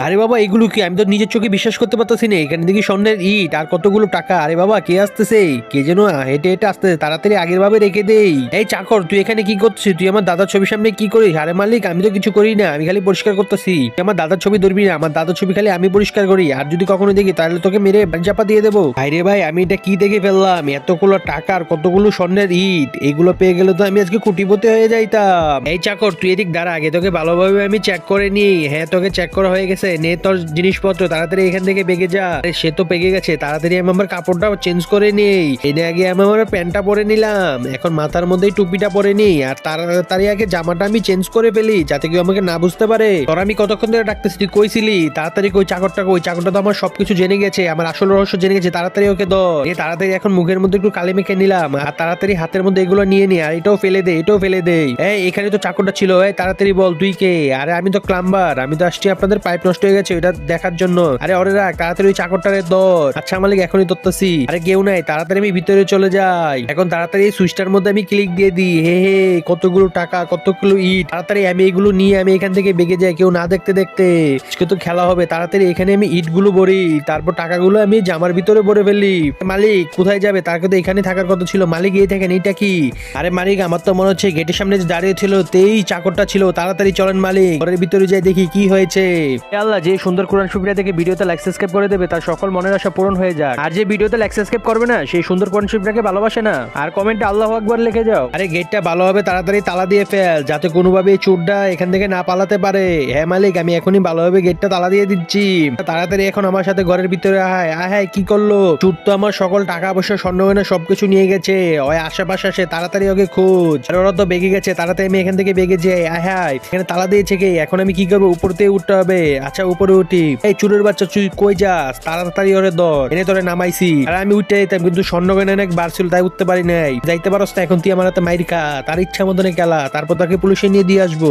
আরে বাবা এগুলো কি? আমি তো নিজের চোখে বিশ্বাস করতে পারতেছি না। এখানে দেখি স্বর্ণের ইট আর কতগুলো টাকা। আরে বাবা কে আসতেছে? কে যেন হেঁটে হেঁটে আসতেছে, তাড়াতাড়ি আগের ভাবে রেখে দেই। এই চাকর, তুই এখানে কি করছিস? তুই আমার দাদার ছবির সামনে কি করিস? আরে মালিক, আমি তো কিছু করি না, আমি খালি পরিষ্কার করতেছি। তুই আমার দাদার ছবি ধরবি না, আমার দাদার ছবি খালি আমি পরিষ্কার করি। আর যদি কখনো দেখি তাহলে তোকে মেরে চাপা দিয়ে দেবো। ভাইরে ভাই, আমি এটা কি দেখে ফেললাম? এতগুলো টাকা আর কতগুলো স্বর্ণের ইট, এগুলো পেয়ে গেলে তো আমি আজকে কোটিপতি হয়ে যাইতাম। এই চাকর, তুই এদিক দাঁড়া, আগে তোকে ভালোভাবে আমি চেক করে নি। হ্যাঁ, তোকে চেক করা হয়ে গেছে, নে তোর জিনিসপত্র, তাড়াতাড়ি এখান থেকে বেগে যা। আরে সে তো পেকে গেছে, তাড়াতাড়ি আমি আমার কাপড়টা চেঞ্জ করে নেই। এনে আগে আমি আমার প্যান্টটা পরে নিলাম, এখন মাথার মধ্যে টুপিটা পরে নি, আর তাড়াতাড়ি আগে জামাটা আমি চেঞ্জ করে ফেলি যাতে কেউ আমাকে না বুঝতে পারে। তোর আমি কতক্ষণ ধরে ডাকতেছি, তুই কইছিলি তাড়াতাড়ি কই চাকরটা কই? চাকরটা তো আমার সবকিছু জেনে গেছে, আমার আসল রহস্য জেনে গেছে, তাড়াতাড়ি ওকে ধর। এ তাড়াতাড়ি এখন মুখের মধ্যে একটু কালি মেখে নিলাম, আর তাড়াতাড়ি হাতের মধ্যে এগুলো নিয়ে নি, আর এটাও ফেলে দে, এটাও ফেলে দে। এই এখানে তো চাকরটা ছিল, এই তাড়াতাড়ি বল তুই কে? আরে আমি তো ক্লাম্বার, আমি তো আসছি আপনাদের পাইপ নষ্ট হয়ে গেছে এটা দেখার জন্য। আরে ওরে রাখ, তাড়াতাড়ি ওই চাকরটারে ধর। আচ্ছা মালিক, এখনই ধরতেছি। আরে কেউ নাই, তাড়াতাড়ি আমি ভিতরে চলে যাই। এখন তাড়াতাড়ি এই সুইচটার মধ্যে আমি ক্লিক দিয়ে দিই। হে হে, কতগুলো টাকা, কতগুলো ইট। তাড়াতাড়ি আমি এগুলো নিয়ে আমি এখান থেকে বেগে যাই, কেউ না দেখতে দেখতে। আজকে তো খেলা হবে, তাড়াতাড়ি এখানে আমি ইট গুলো ভরি, তারপর টাকাগুলো আমি জামার ভিতরে ভরে ফেলি। মালিক কোথায় যাবে? তাকে তো এখানে থাকার কথা ছিল। মালিক এই থাকেন, এইটা কি? আরে মালিক, আমার তো মনে হচ্ছে গেটের সামনে যে দাঁড়িয়ে ছিল তেই চাকরটা ছিল। তাড়াতাড়ি চলেন মালিক, ঘরের ভিতরে যাই দেখি কি হয়েছে। আল্লাহ, যে সুন্দর কোরআন শরীফটা দেখে ভিডিওতে লাইক সাবস্ক্রাইব করে দেবে তার সকল মনের আশা পূরণ হয়ে যাক। আর যে ভিডিওতে লাইক সাবস্ক্রাইব করবে না সেই সুন্দর কোরআন শরীফটাকে ভালোবাসে না। আর কমেন্টে আল্লাহু আকবার লিখে যাও। আরে গেটটা ভালোভাবে তাড়াতাড়ি তালা দিয়ে ফেল, যাতে কোনোভাবে এই চোরটা এখান থেকে না পালাতে পারে। হ্যাঁ মালিক, আমি এখনই ভালোভাবে গেটটা তালা দিয়ে দিচ্ছি। তাড়াতাড়ি এখন আমার সাথে ঘরের ভিতরে আয়। আয় কি করলো? চোর তো আমার সকল টাকা পয়সা স্বর্ণ গয়না সবকিছু নিয়ে গেছে। ওই আশেপাশে আসে, তাড়াতাড়ি ওকে খোঁজ। আর ওরা তো বেগে গেছে, তাড়াতাড়ি আমি এখান থেকে বেগে যাই। আয় এখানে তালা দিয়েছে কে? এখন আমি কি করবো? উপর থেকে উঠতে হবে। আচ্ছা উপরে উঠি। এই চুরের বাচ্চা, তুই কই যাস? তাড়াতাড়ি ওরে ধর, এনে তোরে নামাইছি। আর আমি উঠতে যেতাম, কিন্তু স্বর্ণ গয়না অনেক বার ছিল তাই উঠতে পারি নাই। যাইতে পারস না, এখন তুই আমার হাতে মাইর খা, তার ইচ্ছা মতনে খেলা, তারপর তাকে পুলিশে নিয়ে দিয়ে আসবো।